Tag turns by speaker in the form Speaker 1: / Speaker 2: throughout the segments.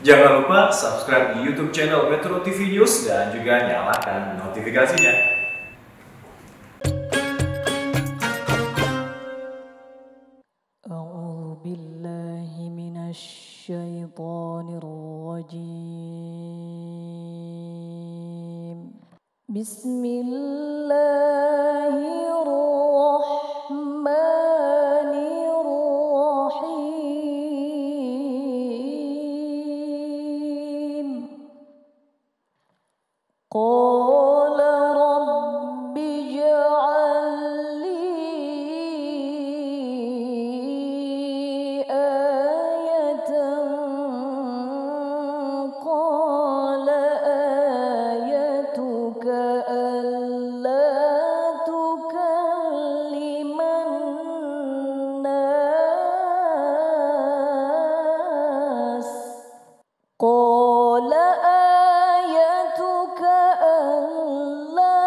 Speaker 1: Jangan lupa subscribe di YouTube channel Metro TV News dan juga nyalakan notifikasinya.
Speaker 2: أعوذ بالله من الشيطان الرجيم بسم الله الرحمن الرحيم قال رب اجعل لي آية قال آيتك ألا تكلم الناس قال آيتك ألا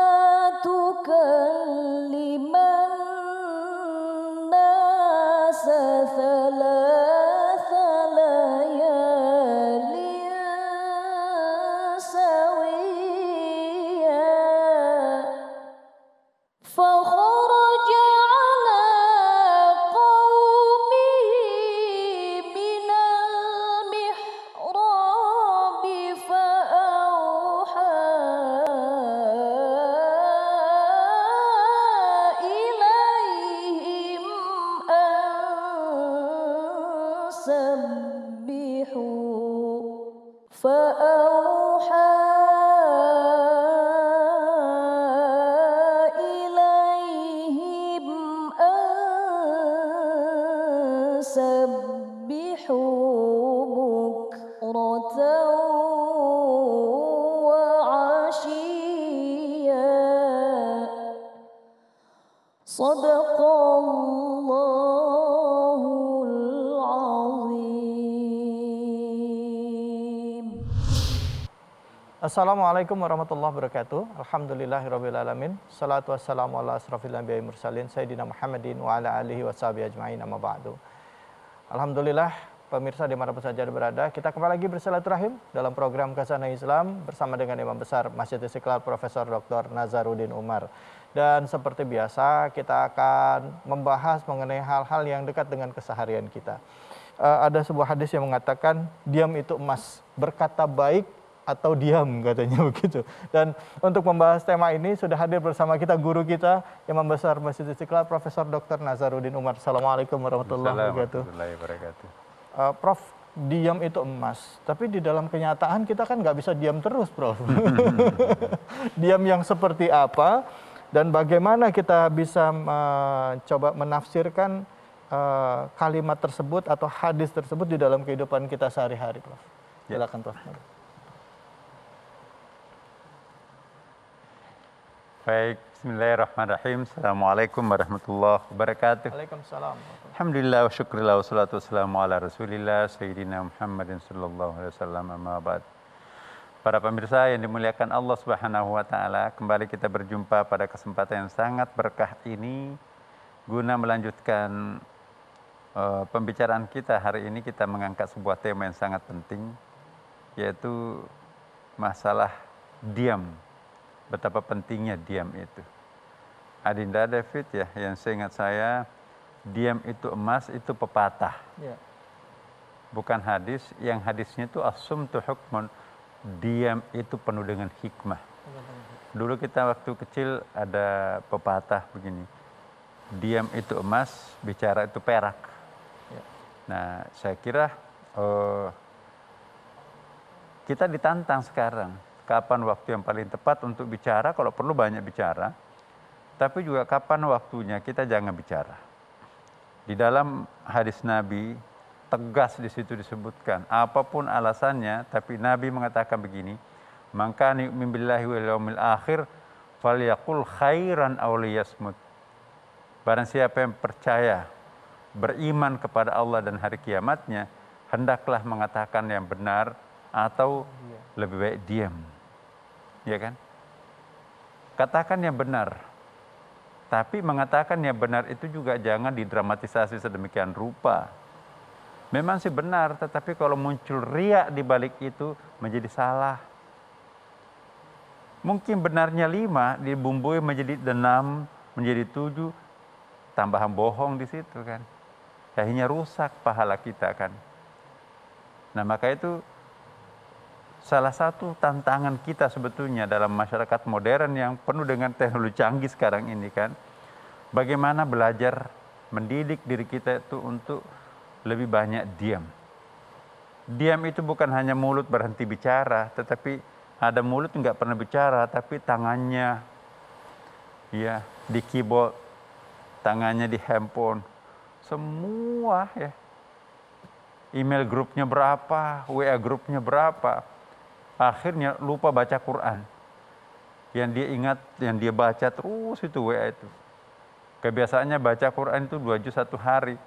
Speaker 2: تكلم الناس ثلاث ليال سويا فخرج على قومه من المحراب فأوحى إليهم أن سبحوا إليهم أن سبحوا بكرة وعشيا صدق الله العظيم.
Speaker 3: Assalamualaikum warahmatullahi wabarakatuh. Alhamdulillahirrabbilalamin. Salatu wassalamu ala asrafil anbiya'i mursalin Sayyidina Muhammadin wa ala alihi washabihi ajma'in amma ba'du. Alhamdulillah, pemirsa dimanapun saja berada, kita kembali lagi bersilaturahim dalam program Khazanah Islam bersama dengan Imam Besar Masjid Istiqlal Profesor Dr. Nazaruddin Umar. Dan seperti biasa, kita akan membahas mengenai hal-hal yang dekat dengan keseharian kita. Ada sebuah hadis yang mengatakan, diam itu emas, berkata baik atau diam, katanya begitu. Dan untuk membahas tema ini sudah hadir bersama kita guru kita, Imam Besar Masjid Istiqlal Profesor Dr. Nazaruddin Umar. Assalamualaikum warahmatullahi wabarakatuh. Prof, diam itu emas, tapi di dalam kenyataan kita kan nggak bisa diam terus, Prof. Diam yang seperti apa dan bagaimana kita bisa mencoba menafsirkan kalimat tersebut atau hadis tersebut di dalam kehidupan kita sehari-hari, Prof. Silakan, Prof.
Speaker 4: Baik, bismillahirrahmanirrahim. Assalamualaikum warahmatullahi wabarakatuh.
Speaker 3: Waalaikumsalam.
Speaker 4: Alhamdulillah wa syukurillah wa salatu wassalamu ala rasulillah Sayyidina Muhammadin sallallahu alaihi wasallam amma ba'd. Para pemirsa yang dimuliakan Allah Subhanahu wa taala, kembali kita berjumpa pada kesempatan yang sangat berkah ini guna melanjutkan pembicaraan kita. Hari ini kita mengangkat sebuah tema yang sangat penting, yaitu masalah diam. Betapa pentingnya diam itu. Adinda David ya, yang seingat saya, diam itu emas, itu pepatah.
Speaker 3: Ya.
Speaker 4: Bukan hadis, yang hadisnya itu as-sumtu hukmun, diam itu penuh dengan hikmah. Dulu kita waktu kecil ada pepatah begini, diam itu emas, bicara itu perak.
Speaker 3: Ya.
Speaker 4: Nah, saya kira kita ditantang sekarang. Kapan waktu yang paling tepat untuk bicara? Kalau perlu banyak bicara, tapi juga kapan waktunya kita jangan bicara. Di dalam hadis Nabi tegas di situ disebutkan, apapun alasannya, tapi Nabi mengatakan begini, "Man kana yu'minu billahi wal yaumil akhir falyaqul khairan aw liyasmut." Barang siapa yang percaya, beriman kepada Allah dan hari kiamatnya, hendaklah mengatakan yang benar atau lebih baik diam. Ya kan? Katakan yang benar. Tapi mengatakan yang benar itu juga jangan didramatisasi sedemikian rupa. Memang sih benar, tetapi kalau muncul riak di balik itu menjadi salah. Mungkin benarnya 5 dibumbui menjadi 6, menjadi 7, tambahan bohong di situ kan. Akhirnya rusak pahala kita kan. Nah maka itu salah satu tantangan kita sebetulnya dalam masyarakat modern yang penuh dengan teknologi canggih sekarang ini kan. Bagaimana belajar mendidik diri kita itu untuk lebih banyak diam. Diam itu bukan hanya mulut berhenti bicara, tetapi ada mulut nggak pernah bicara, tapi tangannya ya di keyboard, tangannya di handphone, semua ya. Email grupnya berapa, WA grupnya berapa. Akhirnya lupa baca Quran. Yang dia ingat, yang dia baca terus itu WA itu. Kebiasaannya baca Quran itu 2 juz 1 hari.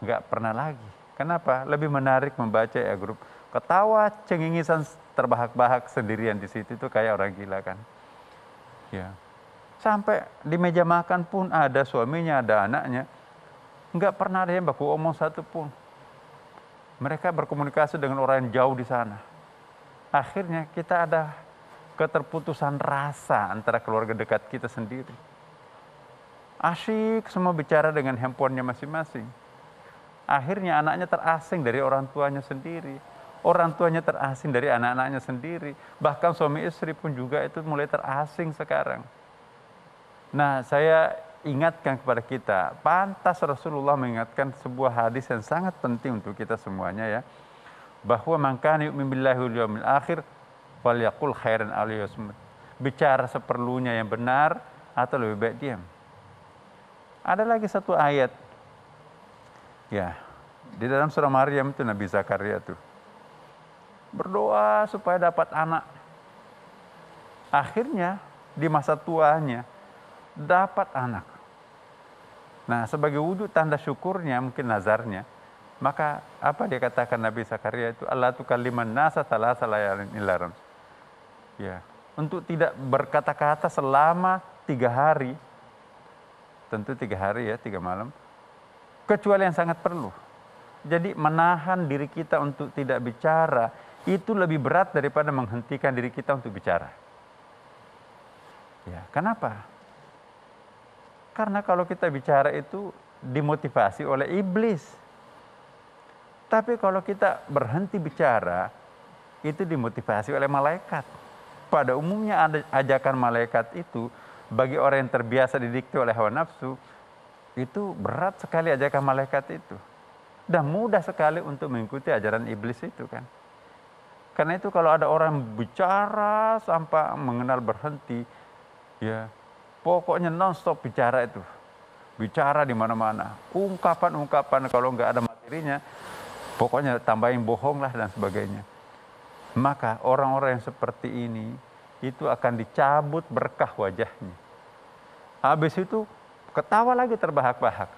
Speaker 4: Nggak pernah lagi. Kenapa? Lebih menarik membaca ya grup. Ketawa, cengengisan, terbahak-bahak sendirian di situ itu kayak orang gila kan. Ya. Sampai di meja makan pun ada suaminya, ada anaknya. Nggak pernah ada yang baku omong satu pun. Mereka berkomunikasi dengan orang yang jauh di sana. Akhirnya kita ada keterputusan rasa antara keluarga dekat kita sendiri. Asyik semua bicara dengan handphonenya masing-masing. Akhirnya anaknya terasing dari orang tuanya sendiri. Orang tuanya terasing dari anak-anaknya sendiri. Bahkan suami istri pun juga itu mulai terasing sekarang. Nah, saya ingatkan kepada kita, pantas Rasulullah mengingatkan sebuah hadis yang sangat penting untuk kita semuanya ya. Bahwa man kana yu'minu billahi wal yawmil akhir falyaqul khairan aw liyasmut. Bicara seperlunya yang benar atau lebih baik diam. Ada lagi satu ayat. Ya, di dalam surah Maryam itu Nabi Zakaria tuh berdoa supaya dapat anak. Akhirnya di masa tuanya dapat anak. Nah, sebagai wujud tanda syukurnya, mungkin nazarnya, maka apa dia katakan Nabi Zakaria itu, Allah tukalliman nasa thalatha layalin illa ram. Ya, untuk tidak berkata-kata selama 3 hari. Tentu 3 hari ya, 3 malam. Kecuali yang sangat perlu. Jadi menahan diri kita untuk tidak bicara itu lebih berat daripada menghentikan diri kita untuk bicara. Ya, kenapa? Karena kalau kita bicara itu dimotivasi oleh iblis. Tapi kalau kita berhenti bicara itu dimotivasi oleh malaikat. Pada umumnya ada ajakan malaikat itu bagi orang yang terbiasa didikte oleh hawa nafsu, itu berat sekali ajakan malaikat itu. Dan mudah sekali untuk mengikuti ajaran iblis itu kan. Karena itu kalau ada orang bicara sampai mengenal berhenti, ya pokoknya non-stop bicara itu. Bicara di mana-mana. Ungkapan-ungkapan kalau nggak ada materinya, pokoknya tambahin bohong lah dan sebagainya. Maka orang-orang yang seperti ini, itu akan dicabut berkah wajahnya. Habis itu ketawa lagi terbahak-bahak.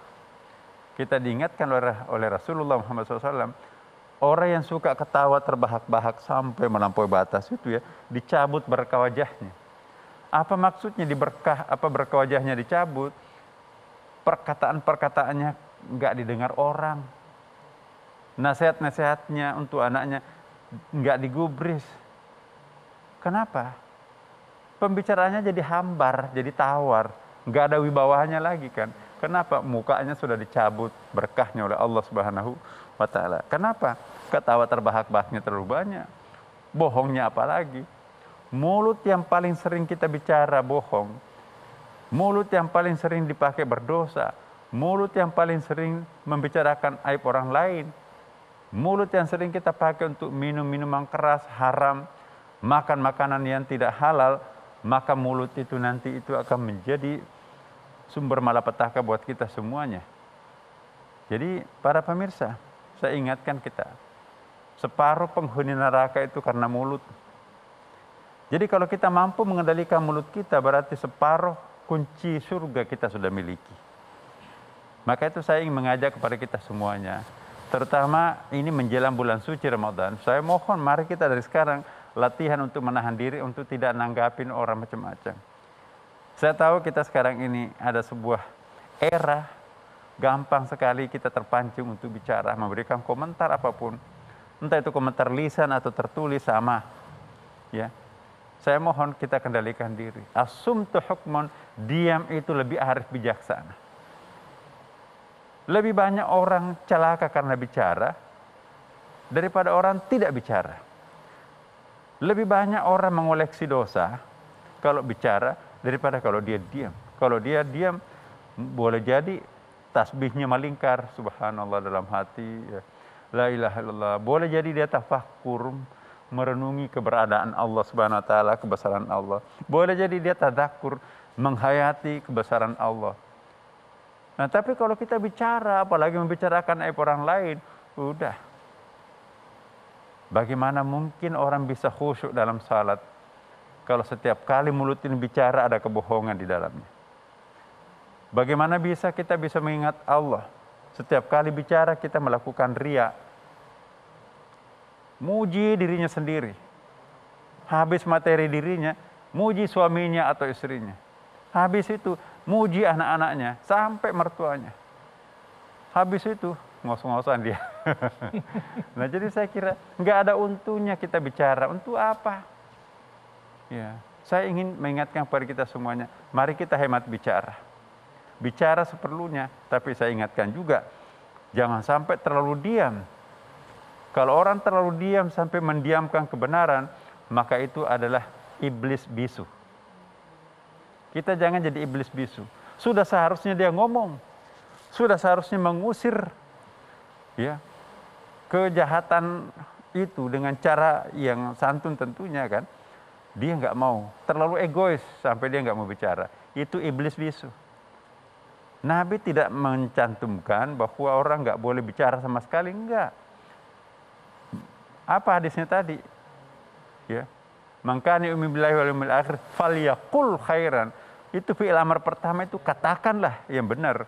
Speaker 4: Kita diingatkan oleh Rasulullah Muhammad SAW, orang yang suka ketawa terbahak-bahak sampai melampaui batas itu ya, dicabut berkah wajahnya. Apa maksudnya berkah wajahnya dicabut? Perkataan-perkataannya nggak didengar orang. Nasihat-nasihatnya untuk anaknya nggak digubris. Kenapa? Pembicaraannya jadi hambar, jadi tawar. Nggak ada wibawanya lagi kan. Kenapa? Mukanya sudah dicabut berkahnya oleh Allah Subhanahu wa Ta'ala. Kenapa? Ketawa terbahak-bahaknya terlalu banyak. Bohongnya apalagi? Mulut yang paling sering kita bicara bohong. Mulut yang paling sering dipakai berdosa. Mulut yang paling sering membicarakan aib orang lain. Mulut yang sering kita pakai untuk minum minuman keras, haram, makan makanan yang tidak halal, maka mulut itu nanti itu akan menjadi sumber malapetaka buat kita semuanya. Jadi para pemirsa, saya ingatkan kita, separuh penghuni neraka itu karena mulut. Jadi kalau kita mampu mengendalikan mulut kita, berarti separuh kunci surga kita sudah miliki. Maka itu saya ingin mengajak kepada kita semuanya, terutama ini menjelang bulan suci Ramadan, saya mohon mari kita dari sekarang latihan untuk menahan diri, untuk tidak nanggapin orang macam-macam. Saya tahu kita sekarang ini ada sebuah era gampang sekali kita terpancing untuk bicara, memberikan komentar apapun. Entah itu komentar lisan atau tertulis sama. Ya. Saya mohon kita kendalikan diri. As-sumtu hukmun, diam itu lebih arif bijaksana. Lebih banyak orang celaka karena bicara daripada orang tidak bicara. Lebih banyak orang mengoleksi dosa kalau bicara daripada kalau dia diam. Kalau dia diam, boleh jadi tasbihnya melingkar, subhanallah dalam hati, ya. La ilaha illallah. Boleh jadi dia tafakkur, merenungi keberadaan Allah Subhanahu wa taala, kebesaran Allah. Boleh jadi dia tadzakur, menghayati kebesaran Allah. Nah, tapi kalau kita bicara, apalagi membicarakan aib orang lain, udah. Bagaimana mungkin orang bisa khusyuk dalam salat kalau setiap kali mulut ini bicara ada kebohongan di dalamnya? Bagaimana kita bisa mengingat Allah setiap kali bicara kita melakukan riya, muji dirinya sendiri, habis materi dirinya, muji suaminya atau istrinya, habis itu muji anak-anaknya sampai mertuanya, habis itu ngos-ngosan dia. Nah, jadi saya kira nggak ada untungnya kita bicara. Untuk apa? Ya, saya ingin mengingatkan kepada kita semuanya, mari kita hemat bicara. Bicara seperlunya, tapi saya ingatkan juga, jangan sampai terlalu diam. Kalau orang terlalu diam sampai mendiamkan kebenaran, maka itu adalah iblis bisu. Kita jangan jadi iblis bisu. Sudah seharusnya dia ngomong. Sudah seharusnya mengusir ya kejahatan itu dengan cara yang santun tentunya kan. Dia nggak mau. Terlalu egois sampai dia nggak mau bicara. Itu iblis bisu. Nabi tidak mencantumkan bahwa orang nggak boleh bicara sama sekali, enggak. Apa hadisnya tadi? Ya. Man kana yu'minu billahi wal yawmil akhir falyaqul khairan. Itu fi'il amar pertama itu katakanlah yang benar.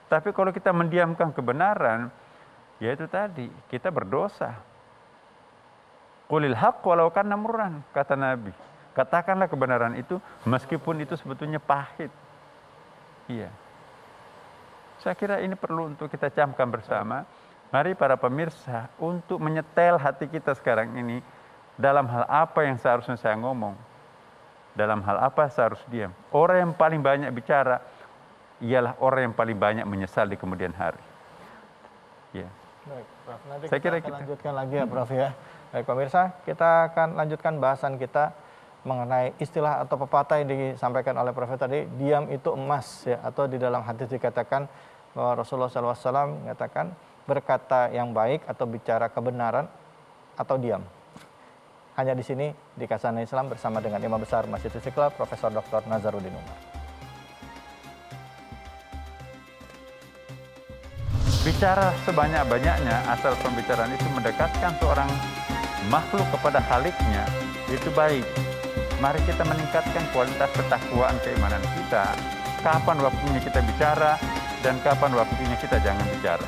Speaker 4: Tapi kalau kita mendiamkan kebenaran, ya itu tadi, kita berdosa. Qulil haqq walau kana murran, kata Nabi. Katakanlah kebenaran itu meskipun itu sebetulnya pahit. Iya. Saya kira ini perlu untuk kita camkan bersama. Mari para pemirsa untuk menyetel hati kita sekarang ini dalam hal apa yang seharusnya saya ngomong. Dalam hal apa saya harus diam. Orang yang paling banyak bicara ialah orang yang paling banyak menyesal di kemudian hari. Ya.
Speaker 3: Baik, Prof. Nanti
Speaker 4: saya kira
Speaker 3: kita lanjutkan lagi ya, Prof ya. Baik, pemirsa, kita akan lanjutkan bahasan kita mengenai istilah atau pepatah yang disampaikan oleh Prof tadi, diam itu emas ya, atau di dalam hadis dikatakan bahwa Rasulullah SAW mengatakan berkata yang baik atau bicara kebenaran atau diam. Hanya di sini di Khazanah Islam bersama dengan Imam Besar Masjid Istiqlal Profesor Dr. Nazaruddin Umar.
Speaker 4: Bicara sebanyak-banyaknya asal pembicaraan itu mendekatkan seorang makhluk kepada Khaliknya, itu baik. Mari kita meningkatkan kualitas ketakwaan keimanan kita. Kapan waktunya kita bicara dan kapan waktunya kita jangan bicara.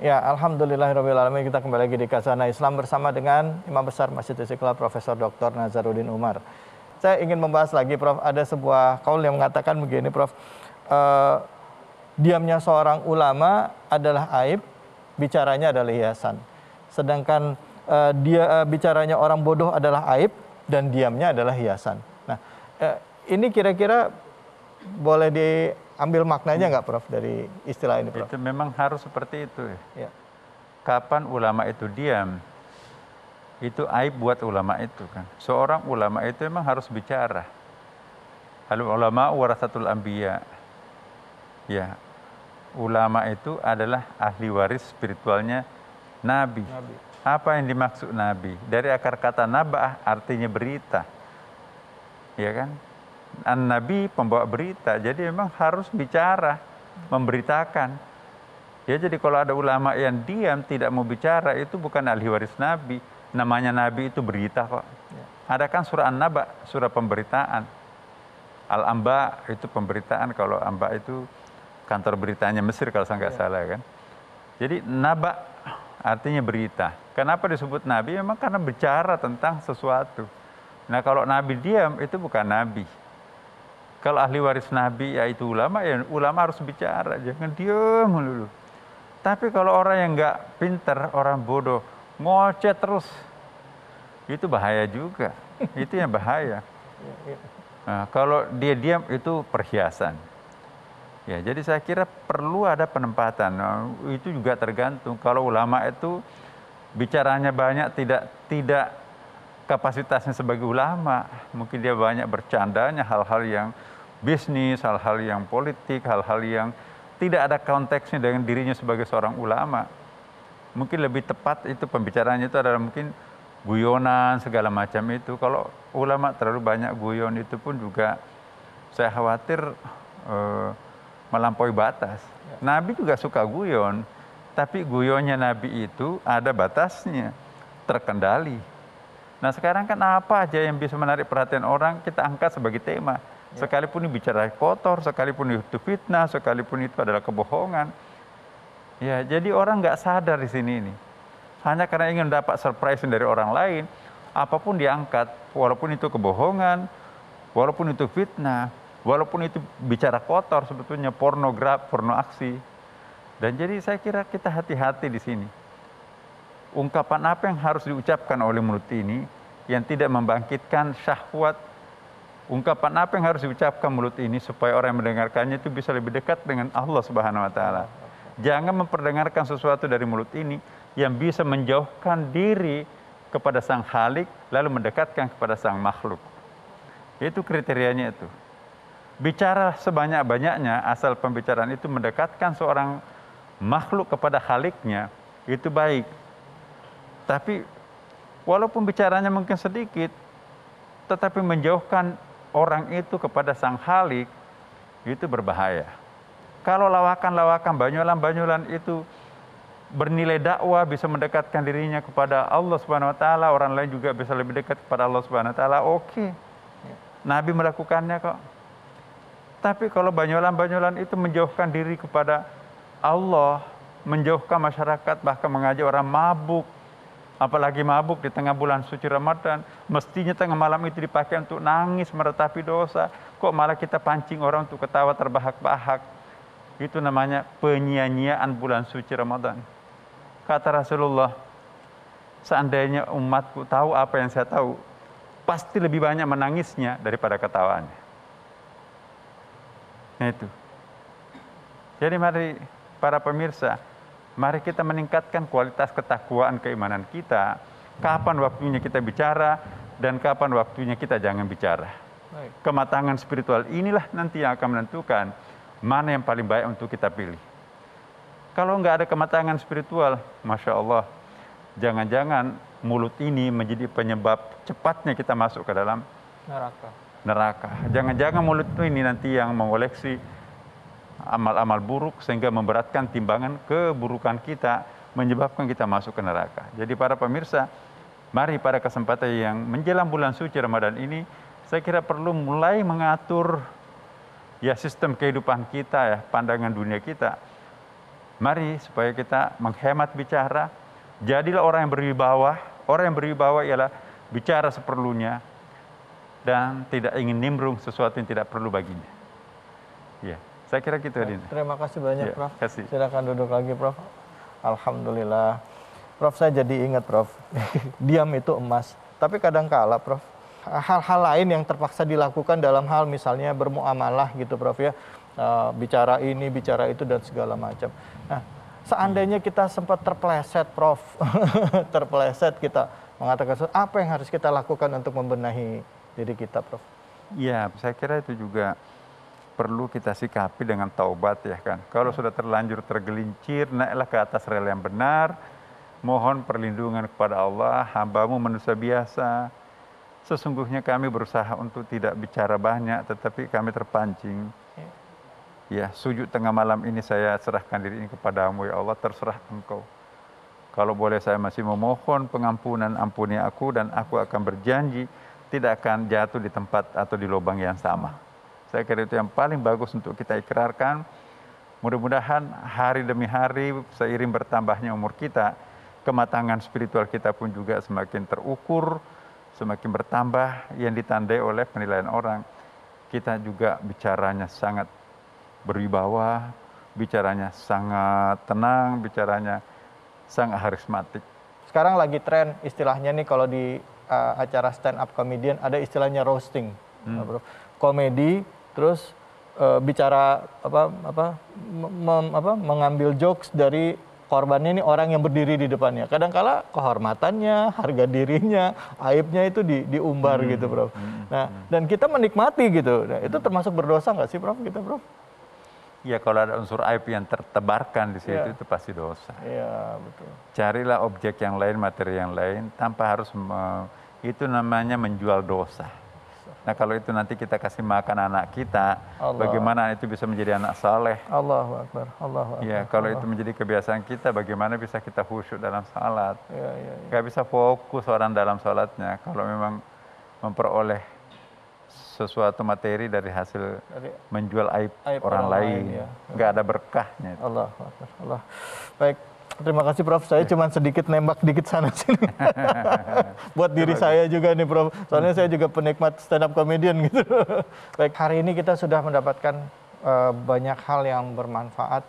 Speaker 3: Ya, alhamdulillahirrahmanirrahim. Kita kembali lagi di Khazanah Islam bersama dengan Imam Besar Masjid Istiqlal Profesor Dr. Nazaruddin Umar. Saya ingin membahas lagi, Prof. Ada sebuah kaul yang mengatakan begini, Prof. Diamnya seorang ulama adalah aib, bicaranya adalah hiasan. Sedangkan bicaranya orang bodoh adalah aib dan diamnya adalah hiasan. Nah, ini kira-kira boleh diambil maknanya nggak, Prof, dari istilah ini, Prof?
Speaker 4: Itu memang harus seperti itu.
Speaker 3: Ya.
Speaker 4: Kapan ulama itu diam, itu aib buat ulama itu kan. Seorang ulama itu memang harus bicara. Al ulama warasatul anbiya. Ya. Ulama itu adalah ahli waris spiritualnya Nabi. Apa yang dimaksud Nabi? Dari akar kata nabah artinya berita. Ya kan? An-Nabi pembawa berita. Jadi memang harus bicara, memberitakan. Ya, jadi kalau ada ulama yang diam tidak mau bicara, itu bukan ahli waris Nabi. Namanya Nabi itu berita kok. Ada kan surah An-Naba, surah pemberitaan. Al-Amba itu pemberitaan, kalau Amba itu kantor beritanya Mesir kalau saya nggak salah kan. Jadi Naba artinya berita. Kenapa disebut Nabi? Memang karena bicara tentang sesuatu. Nah kalau Nabi diam itu bukan Nabi. Kalau ahli waris Nabi yaitu ulama, ya ulama harus bicara, jangan diam dulu. Tapi kalau orang yang nggak pinter, orang bodoh, ngoceh terus, itu bahaya juga. Itu yang bahaya. Nah, kalau dia diam itu perhiasan. Ya, jadi saya kira perlu ada penempatan. Nah, itu juga tergantung. Kalau ulama itu bicaranya banyak, tidak kapasitasnya sebagai ulama, mungkin dia banyak bercandanya hal-hal yang bisnis, hal-hal yang politik, hal-hal yang tidak ada konteksnya dengan dirinya sebagai seorang ulama. Mungkin lebih tepat itu pembicaraannya itu adalah mungkin guyonan segala macam itu. Kalau ulama terlalu banyak guyon itu pun juga saya khawatir melampaui batas. Nabi juga suka guyon, tapi guyonnya Nabi itu ada batasnya, terkendali. Nah sekarang kan apa aja yang bisa menarik perhatian orang kita angkat sebagai tema. Sekalipun ini bicara kotor, sekalipun itu fitnah, sekalipun itu adalah kebohongan. Ya, jadi orang nggak sadar di sini ini. Hanya karena ingin dapat surprise dari orang lain, apapun diangkat, walaupun itu kebohongan, walaupun itu fitnah, walaupun itu bicara kotor, sebetulnya pornografi, porno aksi. Dan jadi saya kira kita hati-hati di sini. Ungkapan apa yang harus diucapkan oleh mulut ini yang tidak membangkitkan syahwat? Ungkapan apa yang harus diucapkan mulut ini supaya orang yang mendengarkannya itu bisa lebih dekat dengan Allah Subhanahu wa taala. Jangan memperdengarkan sesuatu dari mulut ini yang bisa menjauhkan diri kepada Sang Khalik lalu mendekatkan kepada Sang makhluk. Itu kriterianya itu. Bicara sebanyak-banyaknya asal pembicaraan itu mendekatkan seorang makhluk kepada Khaliknya, itu baik. Tapi walaupun bicaranya mungkin sedikit, tetapi menjauhkan orang itu kepada Sang Khalik, itu berbahaya. Kalau lawakan-lawakan, banyolan-banyolan itu bernilai dakwah, bisa mendekatkan dirinya kepada Allah Subhanahu wa taala, orang lain juga bisa lebih dekat kepada Allah Subhanahu wa taala, oke. Nabi melakukannya kok. Tapi kalau banyolan-banyolan itu menjauhkan diri kepada Allah, menjauhkan masyarakat, bahkan mengajak orang mabuk, apalagi mabuk di tengah bulan suci Ramadan, mestinya tengah malam itu dipakai untuk nangis meratapi dosa, kok malah kita pancing orang untuk ketawa terbahak-bahak. Itu namanya penyia-nyiaan bulan suci Ramadan. Kata Rasulullah, seandainya umatku tahu apa yang saya tahu, pasti lebih banyak menangisnya daripada ketawanya. Nah itu. Jadi mari para pemirsa, mari kita meningkatkan kualitas ketakwaan keimanan kita. Kapan waktunya kita bicara dan kapan waktunya kita jangan bicara. Kematangan spiritual inilah nanti yang akan menentukan mana yang paling baik untuk kita pilih. Kalau nggak ada kematangan spiritual, Masya Allah, jangan-jangan mulut ini menjadi penyebab cepatnya kita masuk ke dalam neraka. Jangan-jangan mulut ini nanti yang mengoleksi amal-amal buruk sehingga memberatkan timbangan keburukan kita, menyebabkan kita masuk ke neraka. Jadi para pemirsa, mari pada kesempatan yang menjelang bulan suci Ramadan ini, saya kira perlu mulai mengatur ya sistem kehidupan kita, ya pandangan dunia kita. Mari supaya kita menghemat bicara, jadilah orang yang berwibawa. Orang yang berwibawa ialah bicara seperlunya dan tidak ingin nimbrung sesuatu yang tidak perlu baginya. Ya, saya kira gitu, Adina.
Speaker 3: Terima kasih banyak,
Speaker 4: Ya,
Speaker 3: Prof.
Speaker 4: kasih.
Speaker 3: Silakan duduk lagi, Prof. Alhamdulillah. Prof, saya jadi ingat, Prof. Diam itu emas. Tapi kadang-kala, Prof, hal-hal lain yang terpaksa dilakukan dalam hal misalnya bermuamalah gitu, Prof, ya. Bicara ini, bicara itu, dan segala macam. Nah, seandainya kita sempat terpeleset, Prof, terpeleset kita mengatakan apa yang harus kita lakukan untuk membenahi diri kita, Prof?
Speaker 4: Ya, saya kira itu juga perlu kita sikapi dengan taubat, ya kan. Kalau sudah terlanjur tergelincir, naiklah ke atas rel yang benar, mohon perlindungan kepada Allah. Hambamu manusia biasa, sesungguhnya kami berusaha untuk tidak bicara banyak, tetapi kami terpancing. Ya, sujud tengah malam ini saya serahkan diri ini kepadamu, ya Allah, terserah Engkau. Kalau boleh saya masih memohon pengampunan, ampuni aku, dan aku akan berjanji tidak akan jatuh di tempat atau di lubang yang sama. Saya kira itu yang paling bagus untuk kita ikrarkan. Mudah-mudahan hari demi hari seiring bertambahnya umur kita, kematangan spiritual kita pun juga semakin terukur, semakin bertambah yang ditandai oleh penilaian orang. Kita juga bicaranya sangat berwibawa, bicaranya sangat tenang, bicaranya sangat karismatik.
Speaker 3: Sekarang lagi tren istilahnya nih kalau di acara stand up comedian ada istilahnya roasting, Bro. Komedi terus bicara mengambil jokes dari korbannya ini orang yang berdiri di depannya. Kadangkala kehormatannya, harga dirinya, aibnya itu diumbar gitu, Prof. Nah, dan kita menikmati gitu. Nah, itu termasuk berdosa nggak sih, Prof? Kita, Prof?
Speaker 4: Ya, kalau ada unsur aib yang tertebarkan di situ itu pasti dosa.
Speaker 3: Iya, betul.
Speaker 4: Carilah objek yang lain, materi yang lain tanpa harus itu namanya menjual dosa. Nah, kalau itu nanti kita kasih makan anak kita, bagaimana itu bisa menjadi anak saleh?
Speaker 3: Allahu Akbar, Allahu Akbar.
Speaker 4: Ya, kalau itu menjadi kebiasaan kita, bagaimana bisa kita khusyuk dalam salat?
Speaker 3: Ya.
Speaker 4: Gak bisa fokus orang dalam salatnya kalau memang memperoleh sesuatu materi dari hasil menjual aib orang lain. Gak ada berkahnya.
Speaker 3: Allahu Akbar, Allah. Baik. Terima kasih, Prof. Saya cuma sedikit nembak dikit sana sini. Buat diri saya juga nih, Prof. Soalnya saya juga penikmat stand up comedian gitu. Baik, hari ini kita sudah mendapatkan banyak hal yang bermanfaat,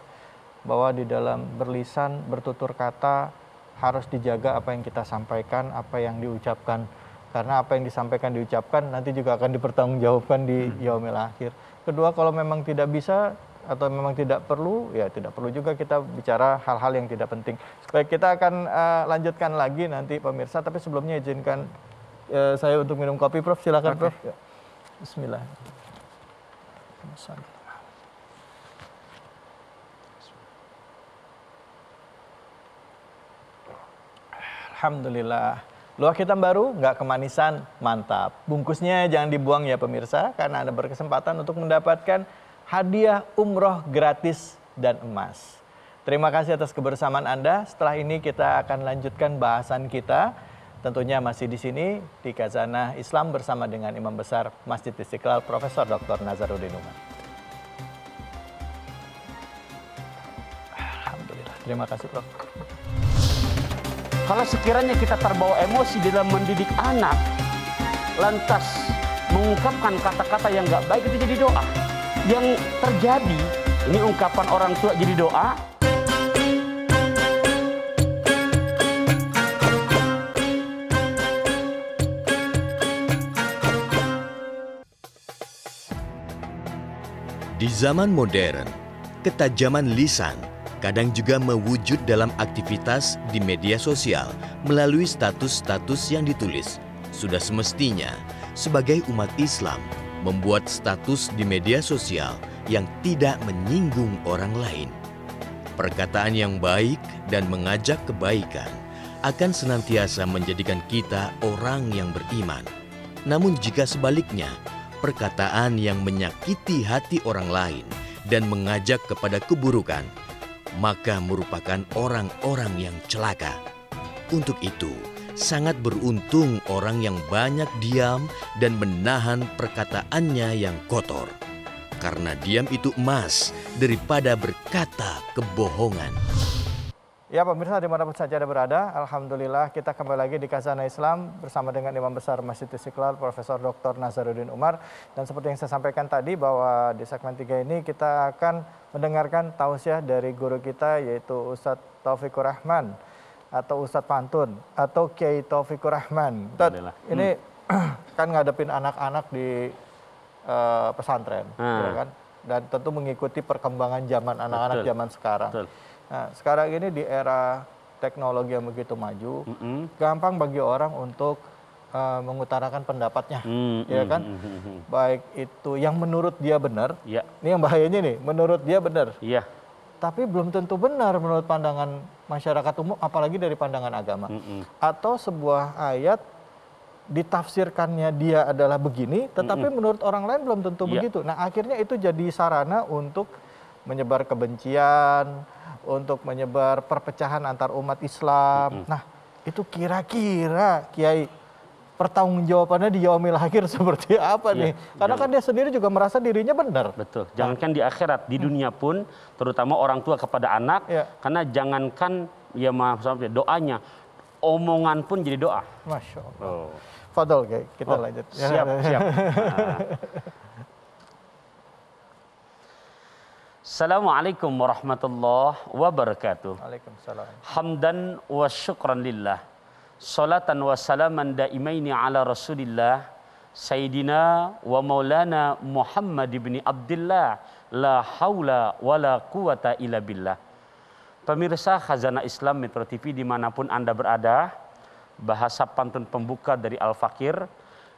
Speaker 3: bahwa di dalam berlisan, bertutur kata harus dijaga apa yang kita sampaikan, apa yang diucapkan. Karena apa yang disampaikan, diucapkan nanti juga akan dipertanggungjawabkan di yaumil akhir. Kedua, kalau memang tidak bisa atau memang tidak perlu, ya tidak perlu juga kita bicara hal-hal yang tidak penting. Baik, kita akan lanjutkan lagi nanti pemirsa, tapi sebelumnya izinkan saya untuk minum kopi, Prof. Silakan, Prof. Ya. Bismillah. Alhamdulillah. Luak hitam baru, nggak kemanisan, mantap. Bungkusnya jangan dibuang ya pemirsa, karena Anda berkesempatan untuk mendapatkan hadiah umroh gratis dan emas. Terima kasih atas kebersamaan Anda. Setelah ini kita akan lanjutkan bahasan kita. Tentunya masih di sini di Khazanah Islam bersama dengan Imam Besar Masjid Istiqlal Profesor Dr. Nazaruddin Umar. Alhamdulillah. Terima kasih, Prof.
Speaker 5: Kalau sekiranya kita terbawa emosi dalam mendidik anak, lantas mengungkapkan kata-kata yang nggak baik, itu jadi doa. Yang terjadi, ini ungkapan orang tua jadi doa.
Speaker 6: Di zaman modern, ketajaman lisan kadang juga mewujud dalam aktivitas di media sosial melalui status-status yang ditulis. Sudah semestinya, sebagai umat Islam, membuat status di media sosial yang tidak menyinggung orang lain. Perkataan yang baik dan mengajak kebaikan akan senantiasa menjadikan kita orang yang beriman. Namun jika sebaliknya, perkataan yang menyakiti hati orang lain dan mengajak kepada keburukan, maka merupakan orang-orang yang celaka. Untuk itu, sangat beruntung orang yang banyak diam dan menahan perkataannya yang kotor. Karena diam itu emas daripada berkata kebohongan.
Speaker 3: Ya pemirsa dimanapun saja Anda berada, Alhamdulillah kita kembali lagi di Khazanah Islam bersama dengan Imam Besar Masjid Istiqlal Profesor Dr. Nazaruddin Umar. Dan seperti yang saya sampaikan tadi bahwa di segmen 3 ini kita akan mendengarkan tausiah dari guru kita yaitu Ustadz Taufikur Rahman atau Ustadz Pantun atau Kiai Taufikur Rahman. Ini kan ngadepin anak-anak di pesantren, ya kan? Dan tentu mengikuti perkembangan zaman anak-anak zaman sekarang. Nah, sekarang ini di era teknologi yang begitu maju, gampang bagi orang untuk mengutarakan pendapatnya, ya kan? Baik itu yang menurut dia benar, ini yang bahayanya nih, menurut dia benar. Tapi belum tentu benar menurut pandangan masyarakat umum, apalagi dari pandangan agama. Atau sebuah ayat ditafsirkannya dia adalah begini, tetapi menurut orang lain belum tentu begitu. Nah, akhirnya itu jadi sarana untuk menyebar kebencian, untuk menyebar perpecahan antar umat Islam. Nah, itu kira-kira Kiai pertanggungjawabannya di yaumil akhir seperti apa nih? Karena kan dia sendiri juga merasa dirinya benar.
Speaker 5: Betul. Jangankan di akhirat, di dunia pun, terutama orang tua kepada anak, karena jangankan ya maaf doanya, omongan pun jadi doa.
Speaker 3: Masya Allah. Fadol, kita lanjut.
Speaker 5: Siap. Assalamualaikum warahmatullahi wabarakatuh.
Speaker 3: Waalaikumsalam.
Speaker 5: Hamdan wa syukran lillah. Salatan wa salaman daimaini ala Rasulillah Sayyidina wa Maulana Muhammad ibn Abdullah. La haula wa la quwata illa billah. Pemirsa Khazanah Islam Metro TV dimanapun Anda berada, bahasa pantun pembuka dari Al-Fakir,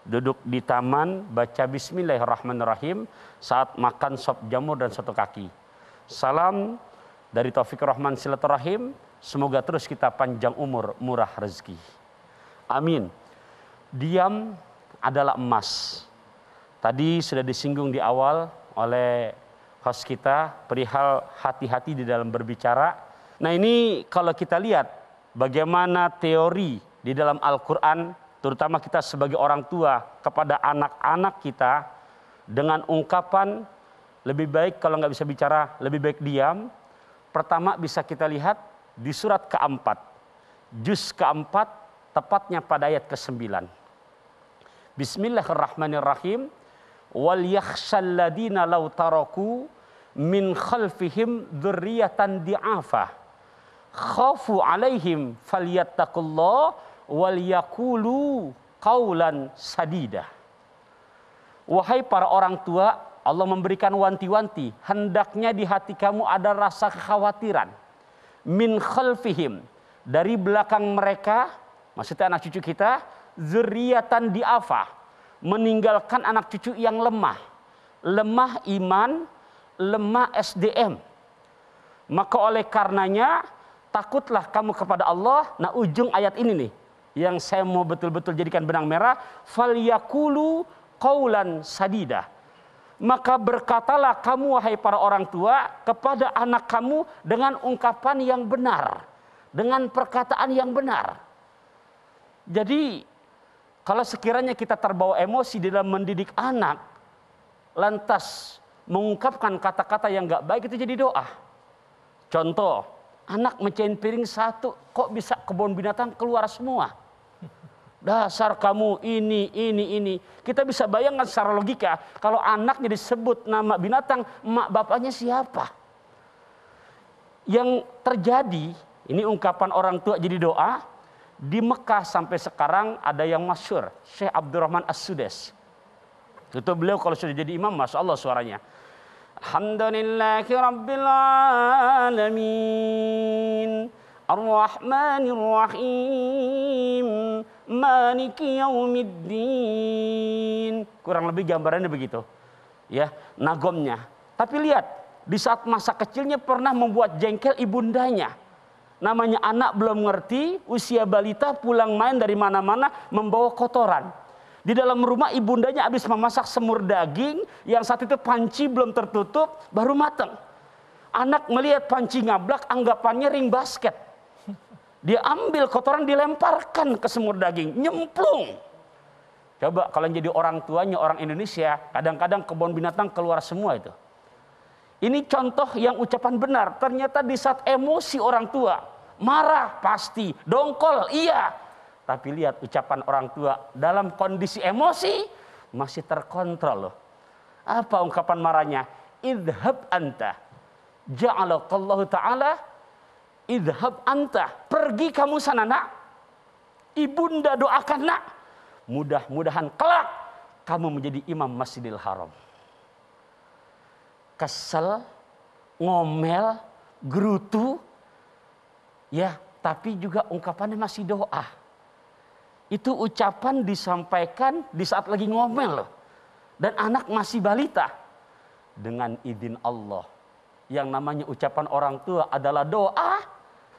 Speaker 5: duduk di taman, baca Bismillahirrahmanirrahim saat makan sop jamur dan soto kaki. Salam dari Taufikur Rahman Silaturahim, semoga terus kita panjang umur, murah rezeki. Amin. Diam adalah emas. Tadi sudah disinggung di awal oleh host kita perihal hati-hati di dalam berbicara. Nah ini kalau kita lihat bagaimana teori di dalam Al-Quran, terutama kita sebagai orang tua kepada anak-anak kita dengan ungkapan lebih baik kalau nggak bisa bicara, lebih baik diam. Pertama bisa kita lihat di surat keempat, juz keempat, tepatnya pada ayat ke-9. Bismillahirrahmanirrahim. Wal yakhshal ladina law taraku min khalfihim dzurriyyatan di'afah khafu alaihim falyattaqullah wal yaqulu qaulan sadida. Wahai para orang tua, Allah memberikan wanti-wanti, hendaknya di hati kamu ada rasa kekhawatiran. Min khalfihim, dari belakang mereka, maksudnya anak cucu kita, dzurriyyatan di'afah, meninggalkan anak cucu yang lemah. Lemah iman, lemah SDM. Maka oleh karenanya, takutlah kamu kepada Allah. Nah ujung ayat ini nih, yang saya mau betul-betul jadikan benang merah. Falyaqulu qaulan sadida. Maka berkatalah kamu wahai para orang tua kepada anak kamu dengan ungkapan yang benar. Dengan perkataan yang benar. Jadi kalau sekiranya kita terbawa emosi dalam mendidik anak, lantas mengungkapkan kata-kata yang gak baik, itu jadi doa. Contoh, anak mecahin piring satu, kok bisa kebun binatang keluar semua? Dasar kamu ini. Kita bisa bayangkan secara logika, kalau anaknya disebut nama binatang, mak bapaknya siapa? Yang terjadi, ini ungkapan orang tua jadi doa. Di Mekah sampai sekarang ada yang masyhur, Syekh Abdurrahman As-Sudais. Itu beliau kalau sudah jadi imam, Masya Allah suaranya. Alhamdulillahi Rabbil Alamin, Ar-Rahmanir-Rahim, Maliki Yaumiddin. Kurang lebih gambarannya begitu. Ya, nagomnya. Tapi lihat, di saat masa kecilnya pernah membuat jengkel ibundanya. Namanya anak belum ngerti, usia balita, pulang main dari mana-mana membawa kotoran. Di dalam rumah ibundanya habis memasak semur daging, yang saat itu panci belum tertutup, baru matang. Anak melihat panci ngablak, anggapannya ring basket. Dia ambil kotoran, dilemparkan ke semur daging, nyemplung. Coba kalau jadi orang tuanya orang Indonesia, kadang-kadang kebun binatang keluar semua itu. Ini contoh yang ucapan benar. Ternyata di saat emosi orang tua, marah pasti, dongkol iya. Tapi lihat ucapan orang tua dalam kondisi emosi masih terkontrol loh. Apa ungkapan marahnya? Idhab anta. Ja'alakallahu ta'ala. Idhab anta. Pergi kamu sana nak. Ibunda doakan nak. Mudah-mudahan kelak kamu menjadi imam Masjidil Haram. Kesel, ngomel, gerutu, ya, tapi juga ungkapannya masih doa. Itu ucapan disampaikan di saat lagi ngomel loh. Dan anak masih balita. Dengan izin Allah. Yang namanya ucapan orang tua adalah doa.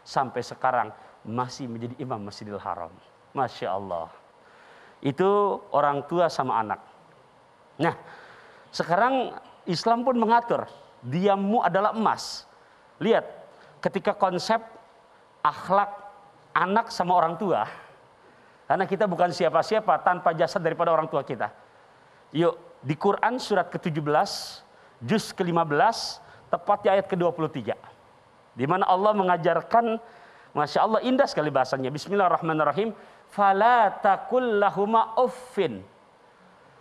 Speaker 5: Sampai sekarang masih menjadi imam Masjidil Haram. Masya Allah. Itu orang tua sama anak. Nah, sekarang Islam pun mengatur, diammu adalah emas. Lihat, ketika konsep akhlak anak sama orang tua, karena kita bukan siapa-siapa tanpa jasa daripada orang tua kita. Yuk, di Quran surat ke-17, juz ke-15, tepatnya ayat ke-23. Di mana Allah mengajarkan, Masya Allah indah sekali bahasanya. Bismillahirrahmanirrahim. fala taqul lahuma uffin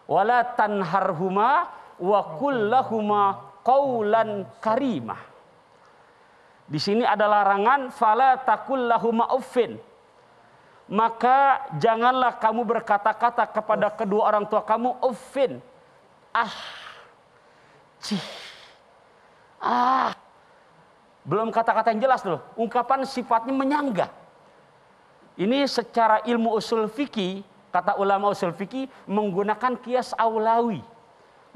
Speaker 5: wala tanharhuma wa qul lahuma qaulan karimah. Di sini ada larangan fala taqul lahuma uffin. Maka janganlah kamu berkata-kata kepada kedua orang tua kamu uffin. Cih. Belum kata-kata yang jelas loh. Ungkapan sifatnya menyanggah. Ini secara ilmu usul fikih, kata ulama usul fikih menggunakan kias aulawi.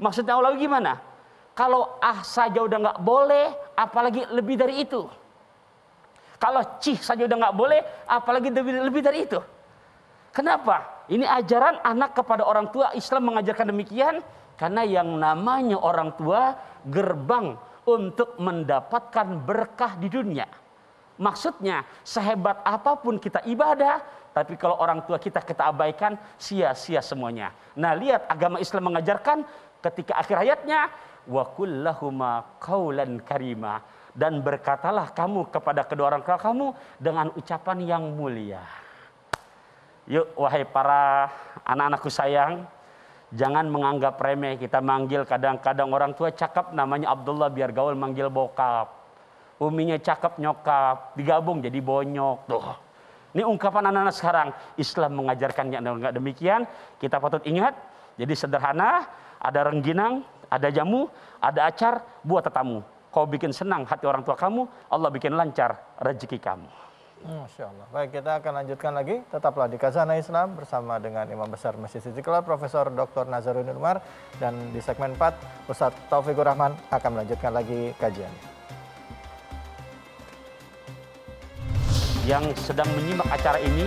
Speaker 5: Maksudnya aulawi gimana? Kalau saja udah nggak boleh, apalagi lebih dari itu. Kalau cih saja udah nggak boleh, apalagi lebih dari itu. Kenapa? Ini ajaran anak kepada orang tua. Islam mengajarkan demikian karena yang namanya orang tua gerbang untuk mendapatkan berkah di dunia. Maksudnya sehebat apapun kita ibadah, tapi kalau orang tua kita abaikan, sia-sia semuanya. Nah, lihat agama Islam mengajarkan ketika akhir ayatnya, wa qul lahuma qaulan karima, dan berkatalah kamu kepada kedua orang tua kamu dengan ucapan yang mulia. Yuk wahai para anak-anakku sayang, jangan menganggap remeh kita manggil kadang-kadang orang tua cakep namanya Abdullah biar gaul manggil bokap. Uminya cakep nyokap, digabung jadi bonyok. Tuh. Ini ungkapan anak-anak sekarang. Islam mengajarkan yang enggak demikian. Kita patut ingat. Jadi sederhana, ada rengginang, ada jamu, ada acar buat tetamu. Kau bikin senang hati orang tua kamu, Allah bikin lancar rezeki kamu.
Speaker 3: Masya Allah. Baik, kita akan lanjutkan lagi. Tetaplah di Khazanah Islam bersama dengan Imam Besar Masjid Istiqlal, Profesor Dr. Nazaruddin Umar. Dan di segmen 4, Ustadz Taufikur Rahman akan melanjutkan lagi kajian.
Speaker 5: Yang sedang menyimak acara ini,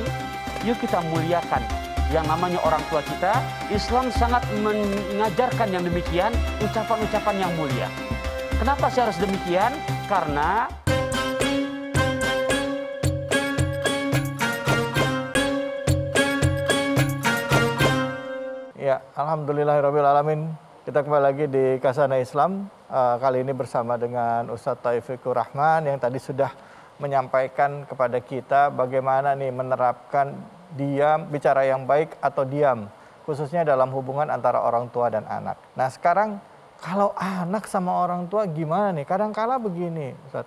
Speaker 5: yuk kita muliakan yang namanya orang tua kita. Islam sangat mengajarkan yang demikian, ucapan-ucapan yang mulia. Kenapa sih harus demikian? Karena
Speaker 3: ya, alhamdulillahirrahmanirrahim. Kita kembali lagi di Khazanah Islam. Kali ini bersama dengan Ustadz Taufikur Rahman yang tadi sudah menyampaikan kepada kita bagaimana nih menerapkan bicara yang baik atau diam, khususnya dalam hubungan antara orang tua dan anak. Nah, sekarang kalau anak sama orang tua gimana nih? Kadang-kala begini, Ustaz.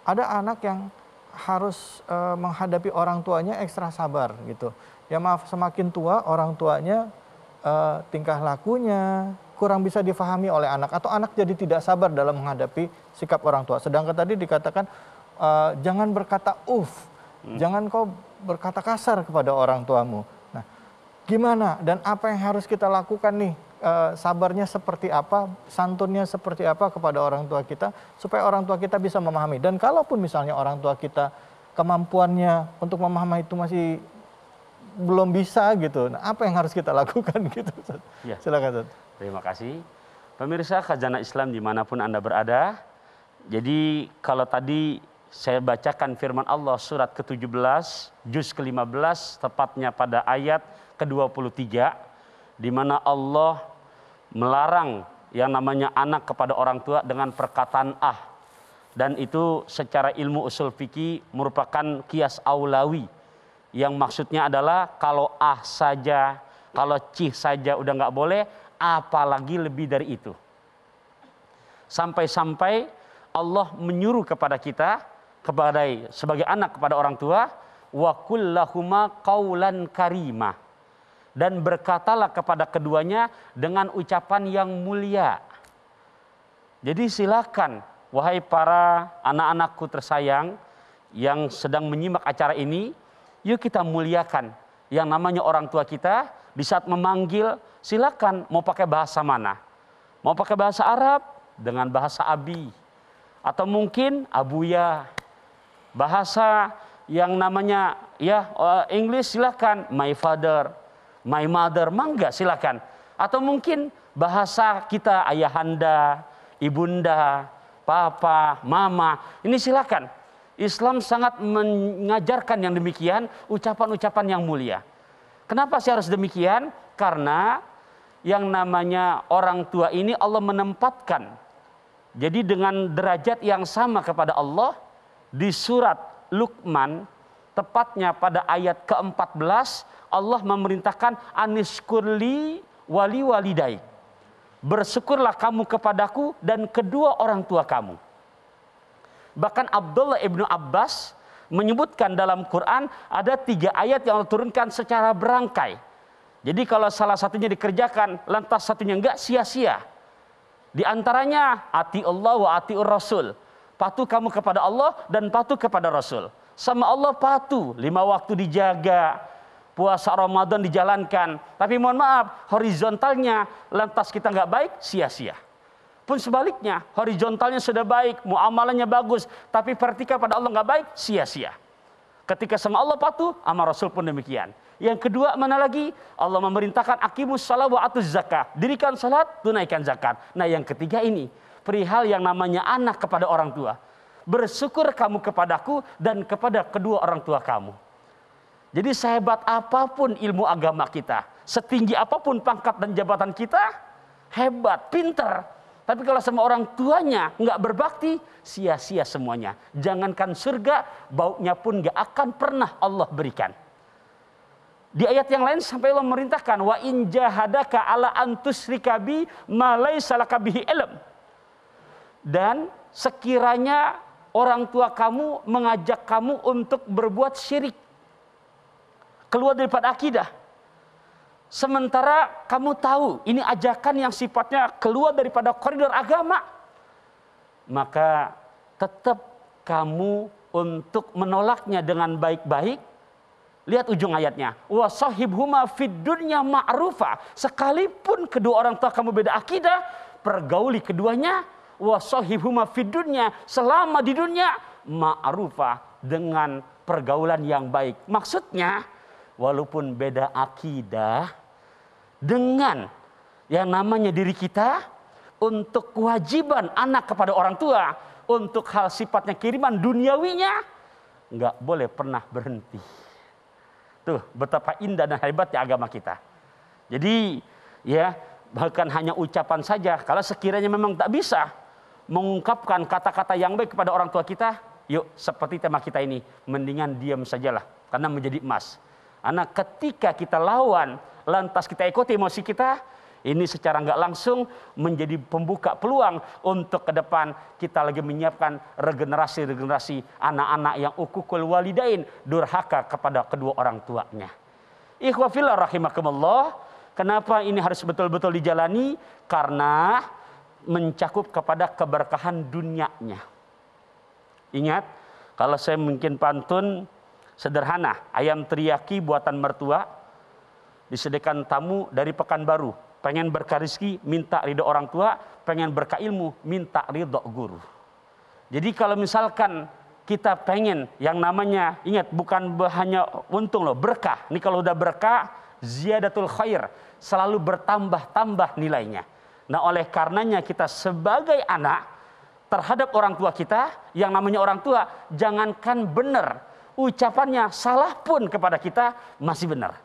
Speaker 3: Ada anak yang harus menghadapi orang tuanya ekstra sabar gitu. Ya maaf, semakin tua orang tuanya tingkah lakunya kurang bisa difahami oleh anak, atau anak jadi tidak sabar dalam menghadapi sikap orang tua. Sedangkan tadi dikatakan jangan berkata jangan kau berkata kasar kepada orang tuamu. Nah, gimana dan apa yang harus kita lakukan nih? Sabarnya seperti apa, santunnya seperti apa kepada orang tua kita supaya orang tua kita bisa memahami. Dan kalaupun misalnya orang tua kita kemampuannya untuk memahami itu masih belum bisa gitu, nah, apa yang harus kita lakukan gitu?
Speaker 5: Ya.
Speaker 3: Silakan, Ustaz.
Speaker 5: Terima kasih. Pemirsa Khazanah Islam dimanapun Anda berada. Jadi kalau tadi saya bacakan firman Allah surat ke-17, juz ke-15, tepatnya pada ayat ke-23, di mana Allah melarang yang namanya anak kepada orang tua dengan perkataan dan itu secara ilmu usul fikih merupakan kias aulawi, yang maksudnya adalah kalau saja, kalau cih saja udah nggak boleh, apalagi lebih dari itu. Sampai-sampai Allah menyuruh kepada kita sebagai anak kepada orang tua, wa qul lahuma qaulan karimah, dan berkatalah kepada keduanya dengan ucapan yang mulia. Jadi silakan wahai para anak-anakku tersayang yang sedang menyimak acara ini, yuk kita muliakan yang namanya orang tua kita. Di saat memanggil, silakan mau pakai bahasa mana. Mau pakai bahasa Arab dengan bahasa abi, atau mungkin abuya. Bahasa yang namanya English silakan my father, my mother, mangga silakan. Atau mungkin bahasa kita ayahanda, ibunda, papa, mama, ini silakan. Islam sangat mengajarkan yang demikian, ucapan-ucapan yang mulia. Kenapa sih harus demikian? Karena yang namanya orang tua ini Allah menempatkan. Jadi dengan derajat yang sama kepada Allah, di surat Luqman tepatnya pada ayat ke-14 Allah memerintahkan aniskurli wali walidaik. Bersyukurlah kamu kepadaku dan kedua orang tua kamu. Bahkan Abdullah ibnu Abbas menyebutkan dalam Quran ada 3 ayat yang Allah turunkan secara berangkai. Jadi kalau salah satunya dikerjakan lantas satunya enggak, sia-sia. Di antaranya ati Allah wa atiur Rasul. Patuh kamu kepada Allah dan patuh kepada Rasul. Sama Allah patuh, 5 waktu dijaga, puasa Ramadan dijalankan. Tapi mohon maaf, horizontalnya lantas kita nggak baik, sia-sia. Pun sebaliknya, horizontalnya sudah baik, muamalahnya bagus, tapi vertikal pada Allah nggak baik, sia-sia. Ketika sama Allah patuh, sama Rasul pun demikian. Yang kedua mana lagi? Allah memerintahkan aqimus shalah wa atuz zakat. Dirikan salat, tunaikan zakat. Nah yang ketiga ini, perihal yang namanya anak kepada orang tua. Bersyukur kamu kepadaku dan kepada kedua orang tua kamu. Jadi sehebat apapun ilmu agama kita, setinggi apapun pangkat dan jabatan kita, hebat, pinter. Tapi kalau sama orang tuanya nggak berbakti, sia-sia semuanya. Jangankan surga, baunya pun nggak akan pernah Allah berikan. Di ayat yang lain sampai Allah memerintahkan wa in jahadaka ala antusyrika bi ma laisa laka bihi ilm. Dan sekiranya orang tua kamu mengajak kamu untuk berbuat syirik, keluar daripada akidah, sementara kamu tahu ini ajakan yang sifatnya keluar daripada koridor agama, maka tetap kamu untuk menolaknya dengan baik-baik. Lihat ujung ayatnya, wa sahibhuma fid dunya ma'rufa. Sekalipun kedua orang tua kamu beda akidah, pergauli keduanya wa sahibhuma fid dunya, selama di dunia ma'rufa, dengan pergaulan yang baik. Maksudnya walaupun beda akidah, dengan yang namanya diri kita, untuk kewajiban anak kepada orang tua, untuk hal sifatnya kiriman duniawinya, nggak boleh pernah berhenti. Tuh betapa indah dan hebatnya agama kita. Jadi ya bahkan hanya ucapan saja, kalau sekiranya memang tak bisa mengungkapkan kata-kata yang baik kepada orang tua kita, yuk seperti tema kita ini, mendingan diam sajalah karena menjadi emas. Karena ketika kita lawan, lantas kita ikuti emosi kita, ini secara nggak langsung menjadi pembuka peluang untuk ke depan kita lagi menyiapkan regenerasi anak-anak yang ukukul walidain, durhaka kepada kedua orang tuanya. Ikhwa fillah rahimakumullah, kenapa ini harus betul-betul dijalani? Karena mencakup kepada keberkahan dunianya. Ingat, kalau saya mungkin pantun sederhana, ayam teriyaki buatan mertua disediakan tamu dari Pekanbaru, pengen berkah rezeki minta ridho orang tua, pengen berkah ilmu minta ridho guru. Jadi kalau misalkan kita pengen yang namanya, ingat bukan hanya untung loh, berkah. Ini kalau udah berkah, ziyadatul khair, selalu bertambah-tambah nilainya. Nah oleh karenanya kita sebagai anak terhadap orang tua kita, yang namanya orang tua, jangankan benar, ucapannya salah pun kepada kita masih benar.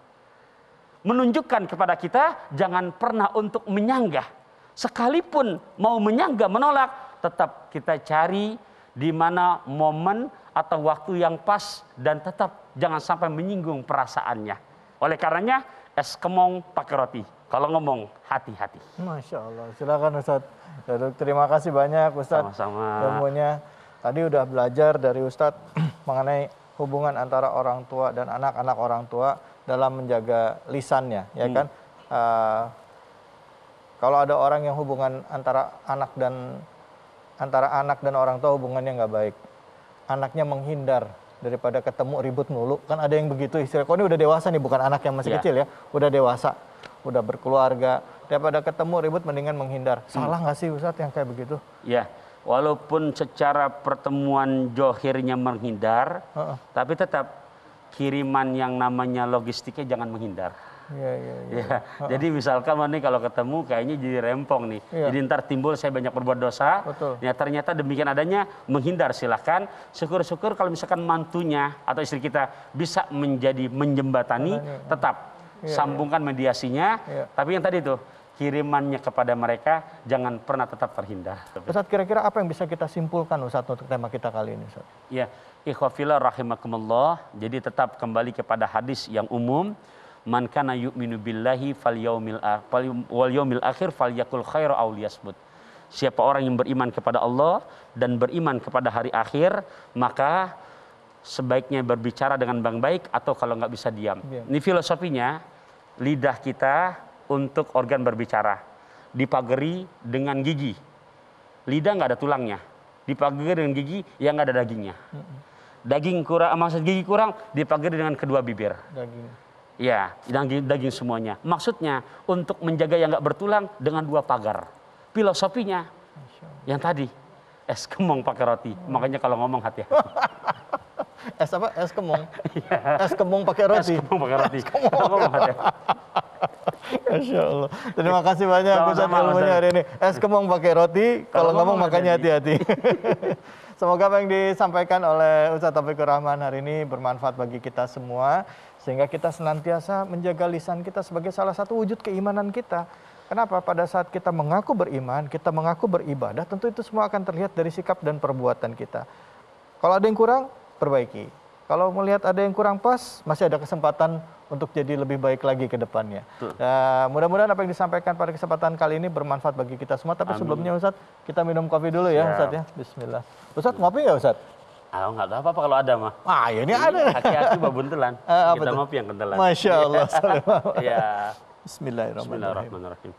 Speaker 5: Menunjukkan kepada kita jangan pernah untuk menyanggah. Sekalipun mau menyanggah, menolak, tetap kita cari di mana momen atau waktu yang pas dan tetap jangan sampai menyinggung perasaannya. Oleh karenanya es kemong pakai roti. Kalau ngomong hati-hati.
Speaker 3: Masya Allah. Silakan Ustadz. Terima kasih banyak Ustadz.
Speaker 5: Sama-sama.
Speaker 3: Ilmunya tadi udah belajar dari Ustadz mengenai hubungan antara orang tua dan anak-anak orang tua dalam menjaga lisannya, ya kan? Kalau ada orang yang hubungan antara anak dan orang tua hubungannya nggak baik, anaknya menghindar daripada ketemu ribut mulu, kan ada yang begitu istilah. Kok ini udah dewasa nih, bukan anak yang masih kecil ya, udah dewasa, udah berkeluarga, daripada ketemu ribut mendingan menghindar. Salah nggak sih Ustadz yang kayak begitu?
Speaker 5: Ya, walaupun secara pertemuan johirnya menghindar, tapi tetap kiriman yang namanya logistiknya jangan menghindar. Ya. Jadi misalkan nih kalau ketemu kayaknya jadi rempong nih. Jadi ntar timbul saya banyak berbuat dosa. Ya ternyata demikian adanya, menghindar silahkan. Syukur-syukur kalau misalkan mantunya atau istri kita bisa menjadi menjembatani, tetap sambungkan mediasinya. Tapi yang tadi tuh kirimannya kepada mereka jangan pernah tetap terhindar.
Speaker 3: Ustaz, kira-kira apa yang bisa kita simpulkan Ustaz untuk tema kita kali ini Ustaz?
Speaker 5: Ya, ikhwafillah rahimakumullah. Jadi tetap kembali kepada hadis yang umum, man kana yu'minu billahi wal yaumil akhir falyakul khairan aw liyasmut. Siapa orang yang beriman kepada Allah dan beriman kepada hari akhir, maka sebaiknya berbicara dengan baik atau kalau nggak bisa diam. Ini filosofinya, lidah kita untuk organ berbicara, dipagari dengan gigi. Lidah nggak ada tulangnya, dipagari dengan gigi yang nggak ada dagingnya. Daging kurang, maksud gigi kurang, dipagari dengan kedua bibir.
Speaker 3: Daging.
Speaker 5: Ya, daging semuanya. Maksudnya untuk menjaga yang nggak bertulang dengan dua pagar. Filosofinya yang tadi, es kemong pakai roti. Makanya kalau ngomong hati-hati.
Speaker 3: Es apa? Es kemong. Es kemong pakai roti.
Speaker 5: Es kemong pakai roti. Kalau ngomong hati-hati.
Speaker 3: Masya Allah. Terima kasih banyak Ustaz ilmunya hari ini. Es kemong pakai roti, kalau ngomong makanya hati-hati. Semoga apa yang disampaikan oleh Ustaz Taufikur Rahman hari ini bermanfaat bagi kita semua, sehingga kita senantiasa menjaga lisan kita sebagai salah satu wujud keimanan kita. Kenapa? Pada saat kita mengaku beriman, kita mengaku beribadah, tentu itu semua akan terlihat dari sikap dan perbuatan kita. Kalau ada yang kurang, perbaiki. Kalau melihat ada yang kurang pas, masih ada kesempatan untuk jadi lebih baik lagi ke depannya. Mudah-mudahan apa yang disampaikan pada kesempatan kali ini bermanfaat bagi kita semua. Tapi sebelumnya Ustadz, kita minum kopi dulu ya Ustadz ya. Bismillah. Ustadz ngopi nggak Ustadz?
Speaker 5: Nggak ada apa-apa kalau ada mah.
Speaker 3: Ini ada.
Speaker 5: Hati-hati babuntelan. Kita ngopi yang kentelan.
Speaker 3: Masya Allah.
Speaker 5: Ya.
Speaker 3: Bismillahirrahmanirrahim.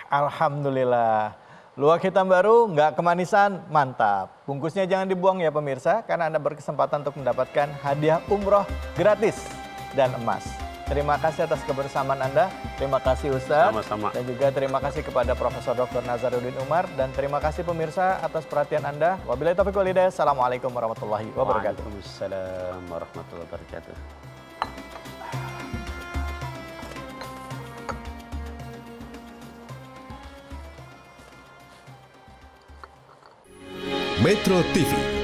Speaker 3: Alhamdulillah. Luwak hitam baru, nggak kemanisan, mantap. Bungkusnya jangan dibuang ya pemirsa, karena Anda berkesempatan untuk mendapatkan hadiah umroh gratis dan emas. Terima kasih atas kebersamaan Anda. Terima kasih Ustaz.
Speaker 5: Sama-sama.
Speaker 3: Dan juga terima kasih kepada Profesor Dr. Nazaruddin Umar. Dan terima kasih pemirsa atas perhatian Anda. Wabillahi taufiq wal hidayah. Assalamualaikum warahmatullahi wabarakatuh.
Speaker 5: Waalaikumsalam warahmatullahi wabarakatuh.
Speaker 7: Metro TV